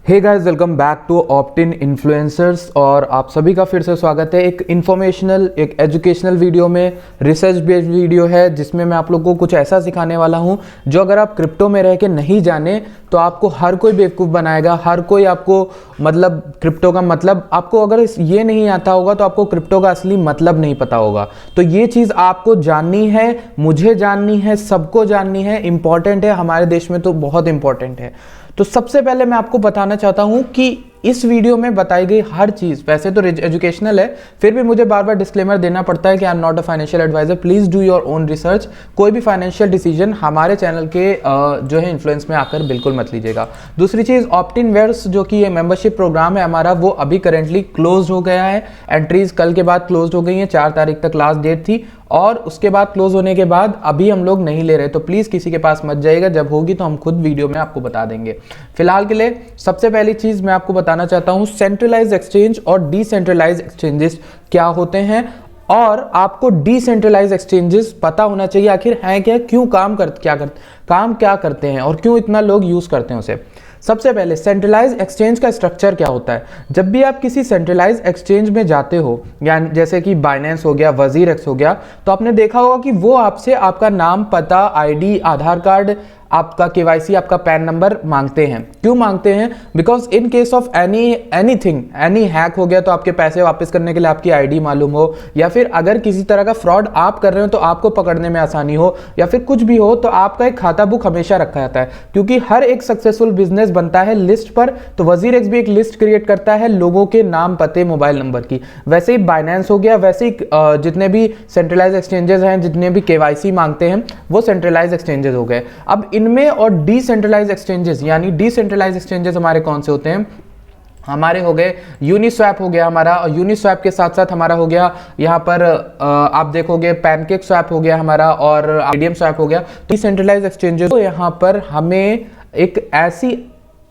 Hey guys, welcome back to optin influencers. और आप सभी का फिर से स्वागत है एक इन्फॉर्मेशनल, एक एजुकेशनल वीडियो में। रिसर्च बेस्ड वीडियो है जिसमें मैं आप लोगों को कुछ ऐसा सिखाने वाला हूं जो अगर आप क्रिप्टो में रह के नहीं जाने तो आपको हर कोई बेवकूफ़ बनाएगा। हर कोई आपको मतलब क्रिप्टो का मतलब, आपको अगर ये नहीं आता होगा तो आपको क्रिप्टो का असली मतलब नहीं पता होगा। तो ये चीज़ आपको जाननी है, मुझे जाननी है, सबको जाननी है, इंपॉर्टेंट है, हमारे देश में तो बहुत इंपॉर्टेंट है। तो सबसे पहले मैं आपको बताना चाहता हूं कि इस वीडियो में बताई गई हर चीज़ वैसे तो एजुकेशनल है, फिर भी मुझे बार बार डिस्क्लेमर देना पड़ता है कि I am not a financial advisor, please do your own research. कोई भी फाइनेंशियल डिसीजन हमारे चैनल के जो है इन्फ्लुएंस में आकर बिल्कुल मत लीजिएगा। दूसरी चीज़, ऑप्टिन वेयर्स जो कि ये मेंबरशिप प्रोग्राम है हमारा, वो अभी करेंटली क्लोज हो गया है। एंट्रीज कल के बाद क्लोज हो गई हैं, 4 तारीख तक लास्ट डेट थी और उसके बाद क्लोज होने के बाद अभी हम लोग नहीं ले रहे। तो प्लीज़ किसी के पास मत जाइएगा, जब होगी तो हम खुद वीडियो में आपको बता देंगे। फिलहाल के लिए सबसे पहली चीज़ मैं आपको बताना चाहता हूँ, सेंट्रलाइज एक्सचेंज और डिसेंट्रलाइज एक्सचेंजेस क्या होते हैं। और आपको डिसेंट्रलाइज एक्सचेंजेस पता होना चाहिए आखिर हैं क्या, क्यों काम क्या करते हैं और क्यों इतना लोग यूज़ करते हैं उसे। सबसे पहले सेंट्रलाइज एक्सचेंज का स्ट्रक्चर क्या होता है। जब भी आप किसी सेंट्रलाइज एक्सचेंज में जाते हो, या जैसे कि बाइनेंस हो गया, वजीरेक्स हो गया, तो आपने देखा होगा कि वो आपसे आपका नाम, पता, आईडी, आधार कार्ड, आपका केवाईसी, आपका पैन नंबर मांगते हैं। क्यों मांगते हैं? Because in case of any hack हो गया तो आपके पैसे वापस करने के लिए आपकी आईडी मालूम हो, या फिर अगर किसी तरह का फ्रॉड आप कर रहे हो तो आपको पकड़ने में आसानी हो, या फिर कुछ भी हो तो आपका एक खाता बुक हमेशा रखा जाता है। क्योंकि हर एक सक्सेसफुल बिजनेस बनता है लिस्ट पर, तो वजीरेक्स भी एक लिस्ट क्रिएट करता है लोगों के नाम, पते, मोबाइल नंबर की। वैसे ही बाइनेंस हो गया, वैसे ही जितने भी सेंट्रलाइज एक्सचेंजेस हैं, जितने भी केवाईसी मांगते हैं, वो सेंट्रलाइज एक्सचेंजेस हो गए। अब इनमें और डिसेंट्रलाइज एक्सचेंजेस, यानी डिसेंट्रलाइज एक्सचेंजेस हमारे कौन से होते हैं? हमारे हो गए यूनिस्वैप हो गया हमारा, और यूनिस्वैप के साथ साथ हमारा हो गया यहाँ पर आप देखोगे पैनकेक स्वैप हो गया हमारा, और मीडियम स्वैप हो गया। डिसेंट्रलाइज एक्सचेंजेस तो यहाँ पर हमें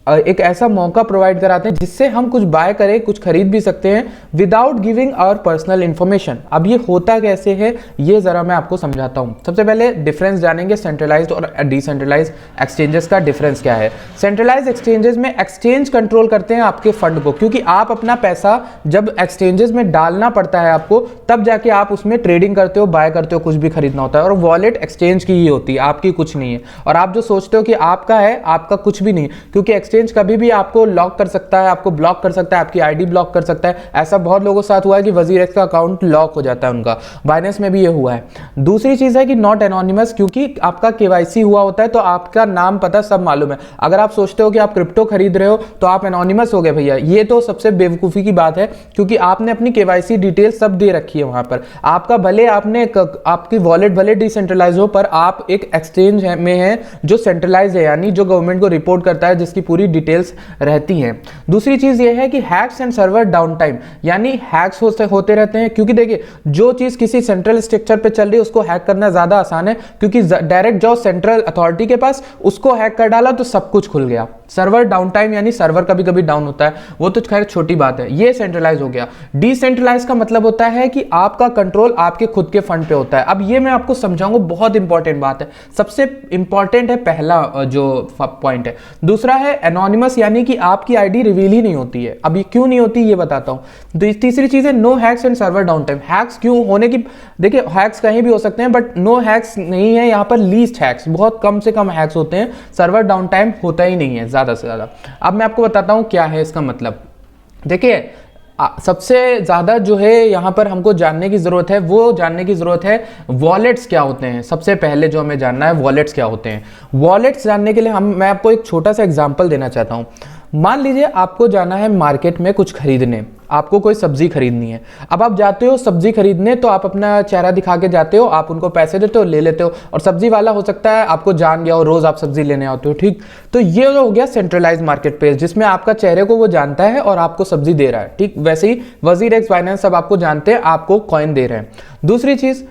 एक ऐसा मौका प्रोवाइड कराते हैं जिससे हम कुछ बाय करें, कुछ खरीद भी सकते हैं without giving our personal information. अब ये होता कैसे है ये जरा मैं आपको समझाता हूं। सबसे पहले डिफरेंस जानेंगे, सेंट्रलाइज्ड और डिसेंट्रलाइज्ड एक्सचेंजेस का डिफरेंस क्या है। सेंट्रलाइज्ड एक्सचेंजेस में एक्सचेंज कंट्रोल करते हैं आपके फंड को, क्योंकि आप अपना पैसा जब एक्सचेंजेस में डालना पड़ता है आपको, तब जाके आप उसमें ट्रेडिंग करते हो, बाय करते हो, कुछ भी खरीदना होता है। और वॉलेट एक्सचेंज की ही होती है, आपकी कुछ नहीं है। और आप जो सोचते हो कि आपका है, आपका कुछ भी नहीं, क्योंकि एक्सचेंज कभी भी आपको लॉक कर सकता है, आपको ब्लॉक कर सकता है, आपकी आईडी ब्लॉक कर सकता है। ऐसा बहुत लोगों के साथ हुआ है कि वजीरेक्स का अकाउंट लॉक हो जाता है उनका, बाइनेंस में भी ये हुआ है। दूसरी चीज है कि नॉट एनोनिमस, क्योंकि आपका केवाईसी हुआ होता है तो आपका नाम, पता सब मालूम है। अगर आप सोचते हो कि आप क्रिप्टो खरीद रहे हो तो आप एनोनिमस हो गए भैया, ये तो सबसे बेवकूफी की बात है, क्योंकि आपने अपनी केवाईसी डिटेल सब दे रखी है वहां पर। आपका भले आपकी वॉलेट भले डिसेंट्रलाइज हो, पर आप एक एक्सचेंज में है जो सेंट्रलाइज है, यानी जो गवर्नमेंट को रिपोर्ट करता है, जिसकी पूरी डिटेल्स रहती हैं। दूसरी चीज यह है कि hacks and server down time, यानी हैक्स होते रहते हैं। क्योंकि देखिए, जो चीज किसी सेंट्रल स्ट्रक्चर पे चल रही है उसको हैक करना ज्यादा आसान है, क्योंकि डायरेक्ट जाओ सेंट्रल अथॉरिटी के पास, उसको हैक कर डाला तो सब कुछ खुल गया। सर्वर डाउन टाइम यानी सर्वर कभी कभी डाउन होता है, वो तो खैर छोटी बात है, ये सेंट्रलाइज हो गया। डिसेंट्रलाइज का मतलब होता है कि आपका कंट्रोल आपके खुद के फंड पे होता है। अब ये मैं आपको समझाऊंगा, बहुत इंपॉर्टेंट बात है। सबसे इंपॉर्टेंट है पहला जो पॉइंट है। दूसरा है एनोनिमस, यानी कि आपकी आईडी रिवील ही नहीं होती है। अब ये क्यों नहीं होती ये बताता हूं। तो तीसरी चीज है no hacks and server down time. हैक्स क्यों होने की, देखिए हैक्स कहीं भी हो सकते हैं, बट नो हैक्स नहीं है यहाँ पर, लीस्ट हैक्स, बहुत कम से कम हैक्स होते हैं, सर्वर डाउन टाइम होता ही नहीं है ज्यादा से ज्यादा। अब मैं आपको बताता हूं क्या है इसका मतलब। देखिए, सबसे ज्यादा जो है यहां पर हमको जानने की जरूरत है, वो जानने की जरूरत है वॉलेट्स क्या होते हैं। सबसे पहले जो हमें जानना है वॉलेट्स क्या होते हैं। वॉलेट्स जानने के लिए मैं आपको एक छोटा सा एग्जांपल देना चाहता हूं। मान लीजिए आपको जाना है मार्केट में कुछ खरीदने, आपको कोई सब्जी खरीदनी है। अब आप जाते हो सब्जी खरीदने, तो आप अपना चेहरा दिखा के जाते हो, आप उनको पैसे देते हो, ले लेते हो, और सब्जी वाला हो सकता है आपको जान गया हो, रोज आप सब्जी लेने आते हो, ठीक। तो ये हो गया सेंट्रलाइज मार्केट प्लेस, जिसमें आपका चेहरे को वो जानता है और आपको सब्जी दे रहा है, ठीक। वैसे ही वजीरेक्स, बाइनेंस सब आपको जानते हैं, आपको कॉइन दे रहे हैं। दूसरी चीज,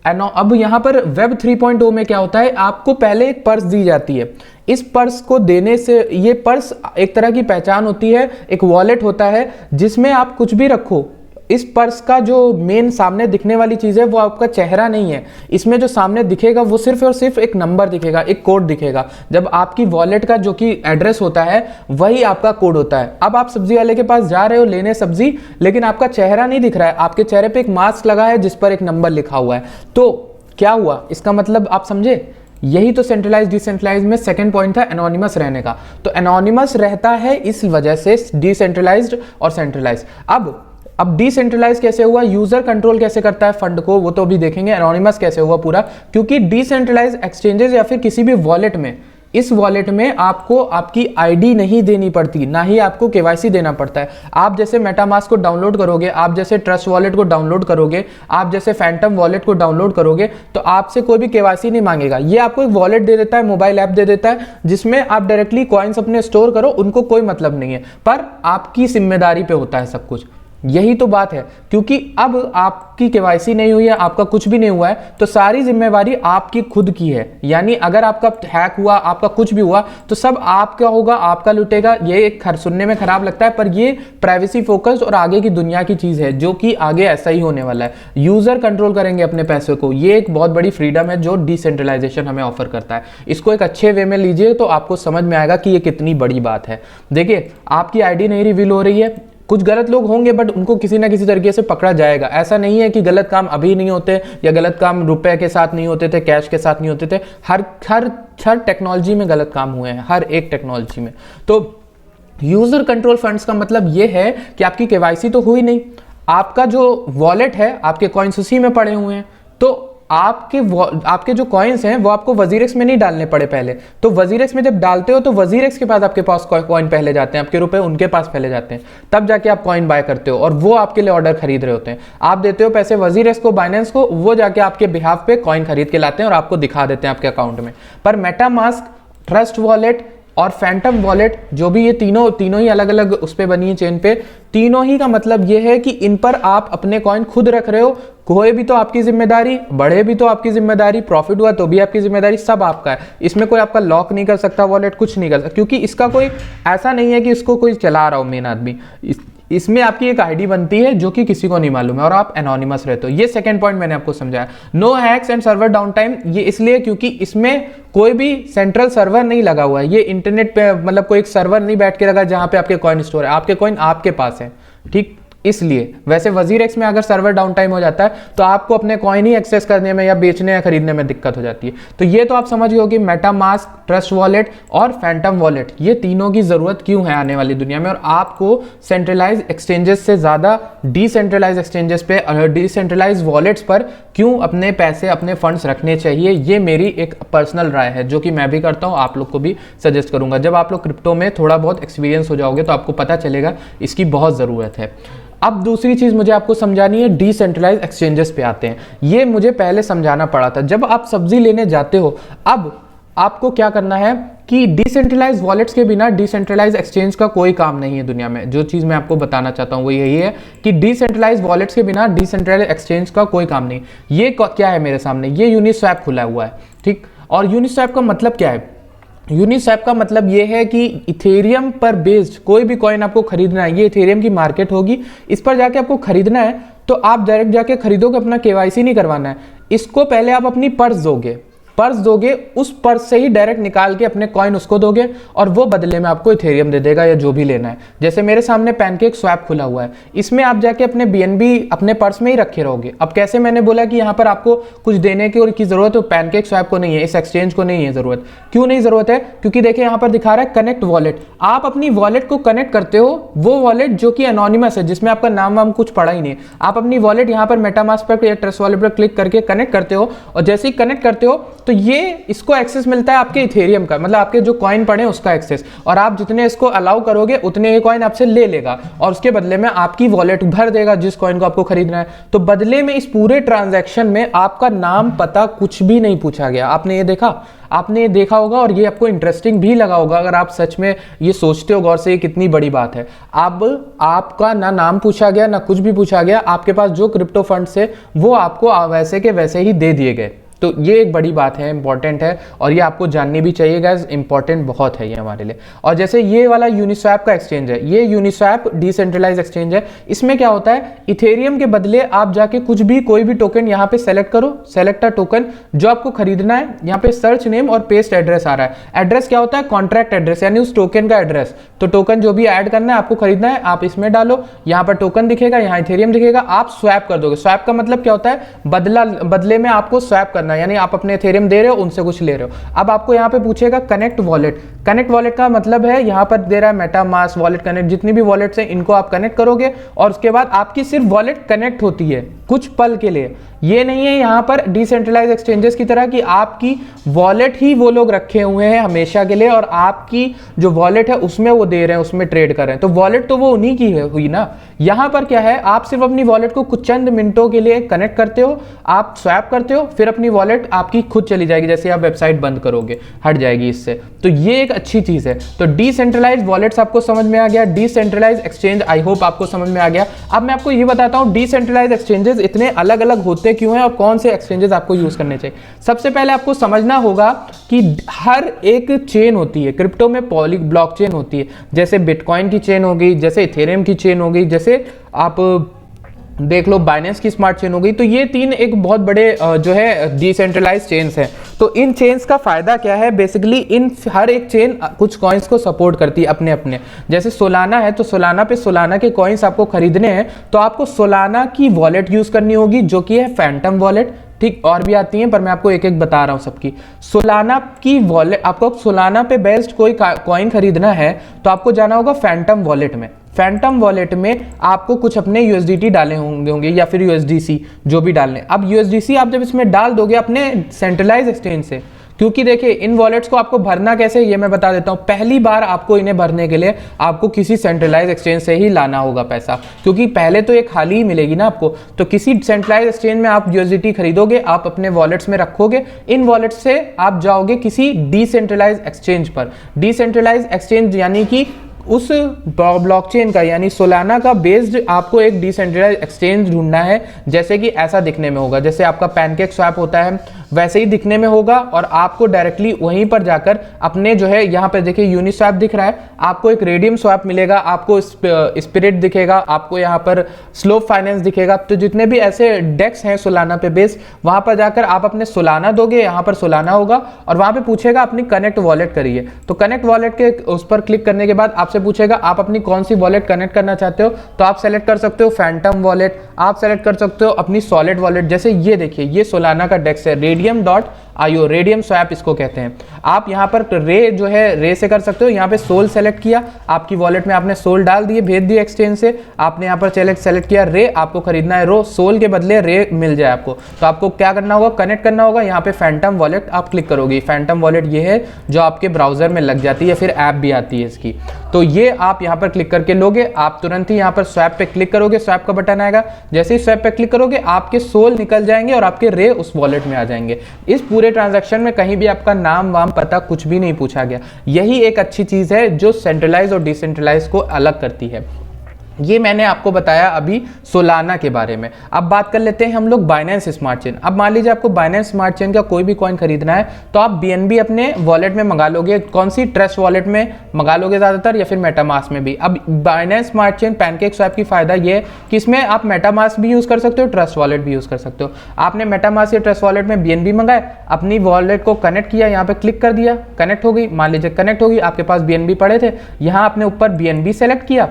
अब यहां पर वेब 3.0 में क्या होता है, आपको पहले एक पर्स दी जाती है। इस पर्स को देने से, ये पर्स एक तरह की पहचान होती है, एक वॉलेट होता है जिसमें आप कुछ भी रखो, इस पर्स का जो मेन सामने दिखने वाली चीज है वो आपका चेहरा नहीं है। इसमें जो सामने दिखेगा वो सिर्फ और सिर्फ एक नंबर दिखेगा, एक कोड दिखेगा। जब आपकी वॉलेट का जो कि एड्रेस होता है वही आपका कोड होता है। अब आप सब्जी वाले के पास जा रहे हो लेने सब्जी, लेकिन आपका चेहरा नहीं दिख रहा है, आपके चेहरे पे एक मास्क लगा है जिस पर एक नंबर लिखा हुआ है। तो क्या हुआ इसका मतलब आप समझे? यही तो सेंट्रलाइज डिसेंट्रलाइज में सेकंड पॉइंट था, एनोनिमस रहने का। तो एनोनिमस रहता है इस वजह से डिसेंट्रलाइज्ड और सेंट्रलाइज। अब डिसेंट्रलाइज कैसे हुआ, यूजर कंट्रोल कैसे करता है फंड को, वो तो अभी देखेंगे। एनोनिमस कैसे हुआ पूरा, क्योंकि डिसेंट्रलाइज एक्सचेंजेस या फिर किसी भी वॉलेट में, इस वॉलेट में आपको आपकी आईडी नहीं देनी पड़ती, ना ही आपको केवाईसी देना पड़ता है। आप जैसे मेटामास्क को डाउनलोड करोगे, आप जैसे ट्रस्ट वॉलेट को डाउनलोड करोगे, आप जैसे फैंटम वॉलेट को डाउनलोड करोगे, तो आपसे कोई भी केवाईसी नहीं मांगेगा। ये आपको एक वॉलेट दे देता है, मोबाइल ऐप दे देता है, जिसमें आप डायरेक्टली कॉइन्स अपने स्टोर करो, उनको कोई मतलब नहीं है, पर आपकी जिम्मेदारी पे होता है सब कुछ। यही तो बात है, क्योंकि अब आपकी केवाईसी नहीं हुई है, आपका कुछ भी नहीं हुआ है, तो सारी जिम्मेवारी आपकी खुद की है। यानी अगर आपका हैक हुआ, आपका कुछ भी हुआ, तो सब आपका होगा, आपका लुटेगा। ये एक सुनने में खराब लगता है, पर ये प्राइवेसी फोकस्ड और आगे की दुनिया की चीज है, जो कि आगे ऐसा ही होने वाला है। यूजर कंट्रोल करेंगे अपने पैसे को। ये एक बहुत बड़ी फ्रीडम है जो डिसेंट्रलाइजेशन हमें ऑफर करता है। इसको एक अच्छे वे में लीजिए तो आपको समझ में आएगा कि ये कितनी बड़ी बात है। देखिए, आपकी आईडी नहीं रिवील हो रही है, कुछ गलत लोग होंगे, बट उनको किसी ना किसी तरीके से पकड़ा जाएगा। ऐसा नहीं है कि गलत काम अभी नहीं होते, या गलत काम रुपए के साथ नहीं होते थे, कैश के साथ नहीं होते थे। हर टेक्नोलॉजी में गलत काम हुए हैं, हर एक टेक्नोलॉजी में। तो यूजर कंट्रोल फंड्स का मतलब ये है कि आपकी केवाईसी तो हुई नहीं, आपका जो वॉलेट है, आपके कॉइन्स उसी में पड़े हुए हैं। तो आपके जो कॉइन्स हैं वो आपको वजीरेक्स में नहीं डालने पड़े पहले। तो वजीरेक्स में जब डालते हो तो वजीरेक्स के पास आपके पास कॉइन पहले जाते हैं, आपके रुपए उनके पास पहले जाते हैं, तब जाके आप कॉइन बाय करते हो, और वो आपके लिए ऑर्डर खरीद रहे होते हैं। आप देते हो पैसे वजीरेक्स को, बाइनेंस को, वो जाके आपके बिहाफ पे कॉइन खरीद के लाते हैं और आपको दिखा देते हैं आपके अकाउंट में। पर मेटामास्क, ट्रस्ट वॉलेट और फैंटम वॉलेट, जो भी ये तीनों ही अलग अलग उस पे बनी है चेन पे, तीनों ही का मतलब ये है कि इन पर आप अपने कॉइन खुद रख रहे हो। खोए भी तो आपकी जिम्मेदारी, बढ़े भी तो आपकी जिम्मेदारी, प्रॉफिट हुआ तो भी आपकी जिम्मेदारी, सब आपका है। इसमें कोई आपका लॉक नहीं कर सकता वॉलेट, कुछ नहीं कर सकता, क्योंकि इसका कोई ऐसा नहीं है कि इसको कोई चला रहा हो मेन आदमी। इसमें आपकी एक आईडी बनती है जो कि किसी को नहीं मालूम है, और आप एनोनिमस रहते हो। ये सेकंड पॉइंट मैंने आपको समझाया। No hacks and server down time, ये इसलिए क्योंकि इसमें कोई भी सेंट्रल सर्वर नहीं लगा हुआ है। ये इंटरनेट पे, मतलब कोई एक सर्वर नहीं बैठ के लगा जहां पे आपके कॉइन स्टोर है, आपके कॉइन आपके पास है, ठीक। इसलिए वैसे वजीरेक्स में अगर सर्वर डाउन टाइम हो जाता है तो आपको अपने कॉइन ही एक्सेस करने में या बेचने या खरीदने में दिक्कत हो जाती है। तो ये तो आप समझ गए हो कि मेटामास्क, ट्रस्ट वॉलेट और फैंटम वॉलेट, ये तीनों की जरूरत क्यों है आने वाली दुनिया में, और आपको सेंट्रलाइज एक्सचेंजेस से ज्यादा डिसेंट्रलाइज एक्सचेंजेस पे, डिसेंट्रलाइज वॉलेट्स पर क्यों अपने पैसे, अपने फंड्स रखने चाहिए। ये मेरी एक पर्सनल राय है जो कि मैं भी करता हूँ, आप लोग को भी सजेस्ट करूंगा। जब आप लोग क्रिप्टो में थोड़ा बहुत एक्सपीरियंस हो जाओगे तो आपको पता चलेगा इसकी बहुत जरूरत है। अब दूसरी चीज मुझे आपको समझानी है, डिसेंट्रलाइज एक्सचेंजेस पे आते हैं। ये मुझे पहले समझाना पड़ा था। जब आप सब्जी लेने जाते हो, अब आपको क्या करना है कि डिसेंट्रलाइज वॉलेट्स के बिना डिसेंट्रलाइज एक्सचेंज का कोई काम नहीं है दुनिया में। जो चीज मैं आपको बताना चाहता हूं वो यही है कि डिसेंट्रलाइज वॉलेट्स के बिना डिसेंट्रलाइज एक्सचेंज का कोई काम नहीं। ये क्या है मेरे सामने, ये यूनिस्वैप खुला हुआ है, ठीक। और यूनिस्वैप का मतलब क्या है? यूनिस्वैप का मतलब ये है कि इथेरियम पर बेस्ड कोई भी कॉइन आपको खरीदना है, ये इथेरियम की मार्केट होगी, इस पर जाके आपको खरीदना है तो आप डायरेक्ट जाके खरीदोगे, अपना केवाईसी नहीं करवाना है। इसको पहले आप अपनी पर्स दोगे, उस पर्स से ही डायरेक्ट निकाल के अपने कॉइन उसको दोगे, और वो बदले में आपको इथेरियम दे देगा या जो भी लेना है। जैसे मेरे सामने पैनकेक स्वैप खुला हुआ है, इसमें आप जाके अपने बीएनबी अपने पर्स में ही रखे रहोगे। अब कैसे मैंने बोला कि यहाँ पर आपको कुछ देने की जरूरत है, पैनकेक स्वैप को नहीं है, इस एक्सचेंज को नहीं है जरूरत। क्यों नहीं जरूरत है? क्योंकि देखिए यहाँ पर दिखा रहा है कनेक्ट वॉलेट। आप अपनी वॉलेट को कनेक्ट करते हो, वो वॉलेट जो कि एनोनिमस है, जिसमें आपका नाम वाम कुछ पड़ा ही नहीं। आप अपनी वॉलेट यहाँ पर मेटामास्क पर या ट्रस्ट वॉलेट पर क्लिक करके कनेक्ट करते हो, और जैसे ही कनेक्ट करते हो तो ये इसको एक्सेस मिलता है आपके इथेरियम का, मतलब आपके जो कॉइन पड़े हैं उसका एक्सेस, और आप जितने इसको अलाउ करोगे उतने ये कॉइन आपसे ले लेगा, और उसके बदले में आपकी वॉलेट भर देगा जिस कॉइन को आपको खरीदना है। तो बदले में इस पूरे ट्रांजैक्शन में आपका नाम, पता कुछ भी नहीं पूछा गया। आपने ये देखा होगा, और ये आपको इंटरेस्टिंग भी लगा होगा अगर आप सच में ये सोचते हो गौर से, ये कितनी बड़ी बात है। अब आपका ना नाम पूछा गया ना कुछ भी पूछा गया, आपके पास जो क्रिप्टो फंड्स है वो आपको वैसे के वैसे ही दे दिए गए। तो ये एक बड़ी बात है, इंपॉर्टेंट है, और ये आपको जाननी भी चाहिए गाइस, इंपॉर्टेंट बहुत है ये हमारे लिए। और जैसे ये वाला यूनिस्वैप का एक्सचेंज है, ये यूनिस्वैप डिसेंट्रलाइज एक्सचेंज है। इसमें क्या होता है, इथेरियम के बदले आप जाके कुछ भी कोई भी टोकन यहाँ पे सेलेक्ट करो, सेलेक्ट अ टोकन जो आपको खरीदना है, यहाँ पे सर्च नेम और पेस्ट एड्रेस आ रहा है। एड्रेस क्या होता है, कॉन्ट्रैक्ट एड्रेस, यानी उस टोकन का एड्रेस। तो टोकन जो भी ऐड करना है, आपको खरीदना है, आप इसमें डालो, यहाँ पर टोकन दिखेगा, यहाँ इथेरियम दिखेगा, आप स्वैप कर दोगे। स्वैप का मतलब क्या होता है, बदले में आपको स्वैप करना, यानी आप अपने इथेरियम दे रहे हो, उनसे कुछ ले रहे हो। अब आपको यहाँ पे पूछेगा कनेक्ट वॉलेट। कनेक्ट वॉलेट का मतलब है, यहाँ पर दे रहा है मेटामास्क, वॉलेट कनेक्ट, जितनी भी वॉलेट्स हैं इनको आप कनेक्ट करोगे और उसके बाद आपकी सिर्फ वॉलेट कनेक्ट होती है कुछ पल के लिए। ये नहीं है यहाँ पर डिसेंट्रलाइज एक्सचेंजेस की तरह कि आपकी वॉलेट ही वो लोग रखे हुए हैं हमेशा के लिए और आपकी जो वॉलेट है उसमें वो दे रहे हैं, उसमें ट्रेड कर रहे हैं। तो वॉलेट तो वो उन्हीं की है हुई ना। यहाँ पर क्या है, आप सिर्फ अपनी वॉलेट को कुछ चंद मिनटों के लिए कनेक्ट करते हो, आप स्वैप करते हो, फिर अपनी वॉलेट आपकी खुद चली जाएगी, जैसे आप वेबसाइट बंद करोगे हट जाएगी इससे। तो ये एक अच्छी चीज है। तो डिसेंट्रलाइज वॉलेट्स आपको समझ में आ गया, डिसेंट्रलाइज एक्सचेंज आई होप आपको समझ में आ गया। अब मैं आपको ये बताता हूँ डिसेंट्रलाइज एक्सचेंजेस इतने अलग अलग होते क्यों हैं और कौन से एक्सचेंजेस आपको यूज करने चाहिए। सबसे पहले आपको समझना होगा कि हर एक चेन होती है, क्रिप्टो में ब्लॉकचेन होती है, जैसे बिटकॉइन की चेन हो गई, जैसे इथेरियम की चेन हो गई, जैसे आप देख लो बाइनेंस की स्मार्ट चेन हो गई। तो ये तीन एक बहुत बड़े जो है डिसेंट्रलाइज चेन्स हैं। तो इन चेन्स का फायदा क्या है, बेसिकली इन हर एक चेन कुछ कॉइन्स को सपोर्ट करती है अपने अपने। जैसे सोलाना है तो सोलाना पे सोलाना के कॉइन्स आपको खरीदने हैं तो आपको सोलाना की वॉलेट यूज करनी होगी जो कि है फैंटम वॉलेट। ठीक, और भी आती हैं पर मैं आपको एक एक बता रहा हूं सबकी। सोलाना की वॉलेट, आपको सोलाना पे बेस्ड कोई कॉइन खरीदना है तो आपको जाना होगा फैंटम वॉलेट में। फैंटम वॉलेट में आपको कुछ अपने USDT डाले होंगे या फिर USDC जो भी डालने। अब USDC आप जब इसमें डाल दोगे अपने सेंट्रलाइज एक्सचेंज से, क्योंकि देखिए इन वॉलेट्स को आपको भरना कैसे ये मैं बता देता हूं। पहली बार आपको इन्हें भरने के लिए आपको किसी सेंट्रलाइज एक्सचेंज से ही लाना होगा पैसा, क्योंकि पहले तो ये खाली ही मिलेगी ना आपको। तो किसी सेंट्रलाइज एक्सचेंज में आप USDT खरीदोगे, आप अपने वॉलेट्स में रखोगे, इन वॉलेट्स से आप जाओगे किसी डिसेंट्रलाइज एक्सचेंज पर। डिसेंट्रलाइज एक्सचेंज यानी कि उस ब्लॉकचेन का यानी सोलाना का बेस्ड आपको एक डिसेंट्रलाइज एक्सचेंज ढूंढना है, जैसे कि ऐसा दिखने में होगा, जैसे आपका पैनकेक स्वैप होता है वैसे ही दिखने में होगा। और आपको डायरेक्टली वहीं पर जाकर अपने जो है, यहाँ पे देखिए यूनिस्वैप दिख रहा है, आपको एक रेडियम स्वैप मिलेगा, आपको स्पिरिट दिखेगा, आपको यहाँ पर स्लोप फाइनेंस दिखेगा। तो जितने भी ऐसे डेक्स हैं सोलाना पे बेस, वहां पर जाकर आप अपने सोलाना दोगे, यहाँ पर सोलाना होगा और वहां पे पूछेगा अपनी कनेक्ट वॉलेट करिए। तो कनेक्ट वॉलेट के उस पर क्लिक करने के बाद आपसे पूछेगा आप अपनी कौन सी वॉलेट कनेक्ट करना चाहते हो। तो आप सेलेक्ट कर सकते हो फैंटम वॉलेट, आप सेलेक्ट कर सकते हो अपनी सॉलिड वॉलेट। जैसे ये देखिए, ये सोलाना का डेक्स है, Radium.io, रेडियम स्वैप इसको कहते हैं। आप यहाँ पर रे जो है रे से कर सकते हो। यहाँ पे सोल सेलेक्ट किया, आपकी वॉलेट में आपने सोल डाल दिए, भेज दिए एक्सचेंज से। आपने यहाँ पर सेलेक्ट किया रे, आपको खरीदना है रो, सोल के बदले रे मिल जाए आपको। तो आपको क्या करना होगा, कनेक्ट करना होगा। यहाँ पे फैंटम वॉलेट आप क्लिक करोगे। फैंटम वॉलेट ये है जो आपके ब्राउजर में लग जाती है, फिर ऐप भी आती है इसकी। तो ये आप यहाँ पर क्लिक करके लोगे, आप तुरंत ही यहाँ पर स्वैप पे क्लिक करोगे, स्वैप का बटन आएगा। जैसे ही स्वैप पे क्लिक करोगे आपके सोल निकल जाएंगे और आपके रे उस वॉलेट में आ जाएंगे। इस पूरे ट्रांजैक्शन में कहीं भी आपका नाम वाम पता कुछ भी नहीं पूछा गया। यही एक अच्छी चीज है जो सेंट्रलाइज और डिसेंट्रलाइज को अलग करती है। ये मैंने आपको बताया अभी सोलाना के बारे में। अब बात कर लेते हैं हम लोग बाइनेंस स्मार्ट चेन। अब मान लीजिए आपको बाइनेंस स्मार्ट चेन का कोई भी कॉइन खरीदना है तो आप BNB अपने वॉलेट में मंगा लोगे। कौन सी, ट्रस्ट वॉलेट में मंगा लोगे ज्यादातर, या फिर मेटामास्क में भी। अब Binance smart chain pancake swap की फायदा ये है कि इसमें आप मेटामास्क भी यूज कर सकते हो, ट्रस्ट वॉलेट भी यूज कर सकते हो। आपने मेटामास्क या ट्रस्ट वॉलेट में BNB मंगाए, अपनी वॉलेट को कनेक्ट किया, यहाँ पे क्लिक कर दिया, कनेक्ट हो गई। मान लीजिए कनेक्ट होगी, आपके पास BNB पड़े थे, यहाँ आपने ऊपर BNB सेलेक्ट किया,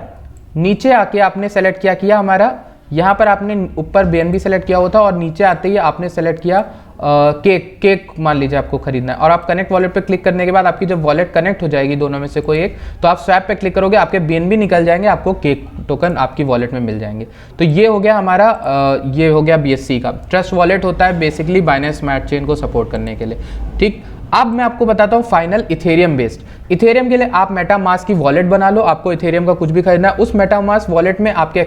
नीचे आके आपने सेलेक्ट किया हमारा, यहाँ पर आपने ऊपर BNB सेलेक्ट किया हुआ था और नीचे आते ही आपने सेलेक्ट किया केक मान लीजिए आपको खरीदना है। और आप कनेक्ट वॉलेट पे क्लिक करने के बाद आपकी जब वॉलेट कनेक्ट हो जाएगी दोनों में से कोई एक, तो आप स्वैप पे क्लिक करोगे, आपके BNB निकल जाएंगे, आपको केक टोकन आपकी वॉलेट में मिल जाएंगे। तो ये हो गया हमारा ये हो गया BSC का। ट्रस्ट वॉलेट होता है बेसिकली बाइनेंस स्मार्ट चेन को सपोर्ट करने के लिए। ठीक, अब मैं आपको बताता हूँ फाइनल इथेरियम बेस्ड। इथेरियम के लिए आप मेटामास्क की वॉलेट बना लो। आपको इथेरियम का कुछ भी खरीदना है, उस मेटामास्क वॉलेट में आपके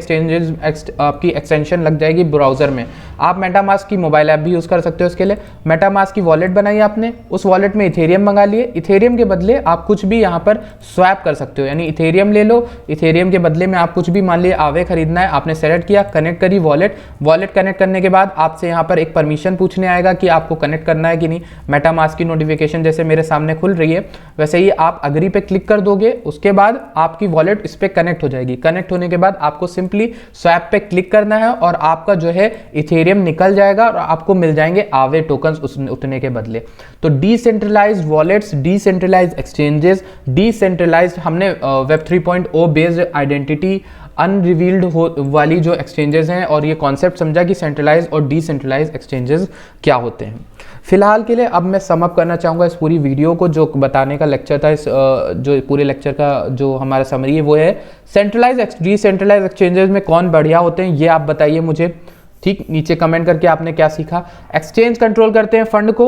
आपकी एक्सटेंशन लग जाएगी ब्राउजर में। आप मेटामास्क की मोबाइल ऐप भी यूज कर सकते हो। इसके लिए मेटामास्क की वॉलेट बनाई आपने, उस वॉलेट में इथेरियम मंगा लिए। इथेरियम के बदले आप कुछ भी यहाँ पर स्वैप कर सकते हो, यानी इथेरियम ले लो, इथेरियम के बदले में आप कुछ भी, मान लिया आवे खरीदना है, आपने सेलेक्ट किया, कनेक्ट करी वॉलेट कनेक्ट करने के बाद आपसे यहाँ पर एक परमिशन पूछने आएगा कि आपको कनेक्ट करना है कि नहीं। मेटामास्क की नोटिफिकेशन जैसे मेरे सामने खुल रही है वैसे ही आप अग्री पे क्लिक कर दोगे, उसके बाद आपकी वॉलेट इस पे कनेक्ट हो जाएगी। कनेक्ट होने के बाद आपको सिंपली स्वैप पे क्लिक करना है और आपका जो है इथेरियम निकल जाएगा और आपको मिल जाएंगे आवे टोकन्स उतने के बदले। तो decentralised wallets, decentralised exchanges, decentralised, हमने वेब 3.0 बेस्ड आइडेंटिटी अनरिवील्ड वाली जो एक्सचेंजेस हैं और ये कॉन्सेप्ट समझा कि सेंट्रलाइज और डिसेंट्रलाइज एक्सचेंजेस क्या होते हैं। फिलहाल के लिए अब मैं समअप करना चाहूँगा इस पूरी वीडियो को, जो बताने का लेक्चर था, इस जो पूरे लेक्चर का जो हमारा समरी है वो है सेंट्रलाइज डिसेंट्रलाइज एक्सचेंजेस में कौन बढ़िया होते हैं, ये आप बताइए मुझे। ठीक, नीचे कमेंट करके आपने क्या सीखा। एक्सचेंज कंट्रोल करते हैं फंड को,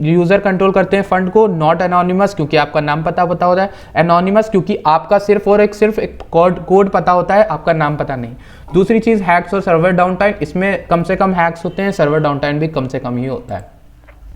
यूजर कंट्रोल करते हैं फंड को। नॉट एनोनिमस क्योंकि आपका नाम पता होता है। एनोनिमस क्योंकि आपका सिर्फ एक कोड पता होता है, आपका नाम पता नहीं। दूसरी चीज हैक्स और सर्वर डाउन टाइम, इसमें कम से कम हैक्स होते हैं, सर्वर डाउन टाइम भी कम से कम ही होता है।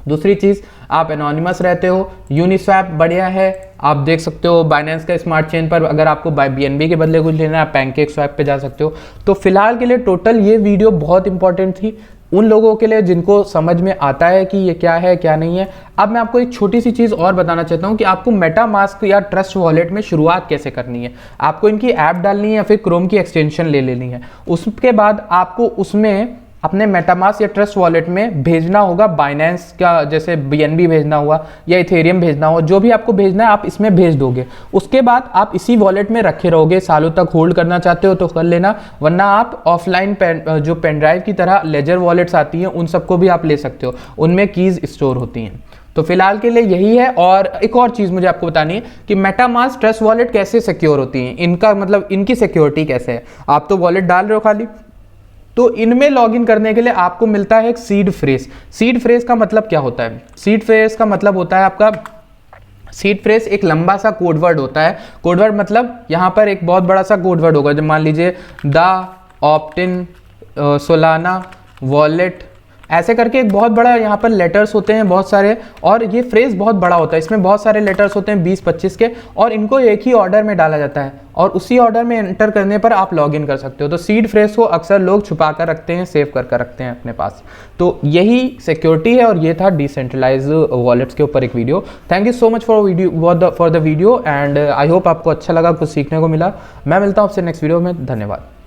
दूसरी चीज, आप एनोनिमस रहते हो। यूनिस्वैप बढ़िया है, आप देख सकते हो बाइनेंस का स्मार्ट चेन पर अगर आपको BNB के बदले कुछ लेना है, पैनकेक स्वैप पे जा सकते हो। तो फिलहाल के लिए टोटल ये वीडियो बहुत इंपॉर्टेंट थी उन लोगों के लिए जिनको समझ में आता है कि ये क्या है क्या नहीं है। अब मैं आपको एक छोटी सी चीज़ और बताना चाहता हूँ कि आपको मेटामास्क या ट्रस्ट वॉलेट में शुरुआत कैसे करनी है। आपको इनकी ऐप डालनी है या फिर क्रोम की एक्सटेंशन ले लेनी है। उसके बाद आपको उसमें अपने मेटामास्क या ट्रस्ट वॉलेट में भेजना होगा बाइनेंस का, जैसे BNB भेजना हुआ या इथेरियम भेजना हुआ, जो भी आपको भेजना है आप इसमें भेज दोगे। उसके बाद आप इसी वॉलेट में रखे रहोगे, सालों तक होल्ड करना चाहते हो तो कर लेना, वरना आप ऑफलाइन जो पेन ड्राइव की तरह लेजर वॉलेट्स आती हैं उन सबको भी आप ले सकते हो, उनमें कीज स्टोर होती हैं। तो फिलहाल के लिए यही है। और एक और चीज़ मुझे आपको बतानी है कि मेटामास्क ट्रस्ट वॉलेट कैसे सिक्योर होती हैं, इनका मतलब इनकी सिक्योरिटी कैसे है। आप तो वॉलेट डाल रहे हो खाली, तो इनमें लॉगिन करने के लिए आपको मिलता है एक सीड फ्रेज। सीड फ्रेज का मतलब क्या होता है? सीड फ्रेज का मतलब होता है आपका, सीड फ्रेज एक लंबा सा कोडवर्ड होता है। कोडवर्ड मतलब यहाँ पर एक बहुत बड़ा सा कोडवर्ड होगा, जब मान लीजिए द ऑप्टिन सोलाना वॉलेट, ऐसे करके एक बहुत बड़ा यहाँ पर लेटर्स होते हैं बहुत सारे, और ये फ्रेज बहुत बड़ा होता है, इसमें बहुत सारे लेटर्स होते हैं 20-25 के, और इनको एक ही ऑर्डर में डाला जाता है और उसी ऑर्डर में एंटर करने पर आप लॉगिन कर सकते हो। तो सीड फ्रेज को अक्सर लोग छुपा कर रखते हैं, सेव कर रखते हैं अपने पास। तो यही सिक्योरिटी है और ये था डिसेंट्रलाइज वॉलेट्स के ऊपर एक video. Thank you so much for the video and I hope आपको अच्छा लगा, कुछ सीखने को मिला। मैं मिलता हूँ आपसे नेक्स्ट वीडियो में। धन्यवाद।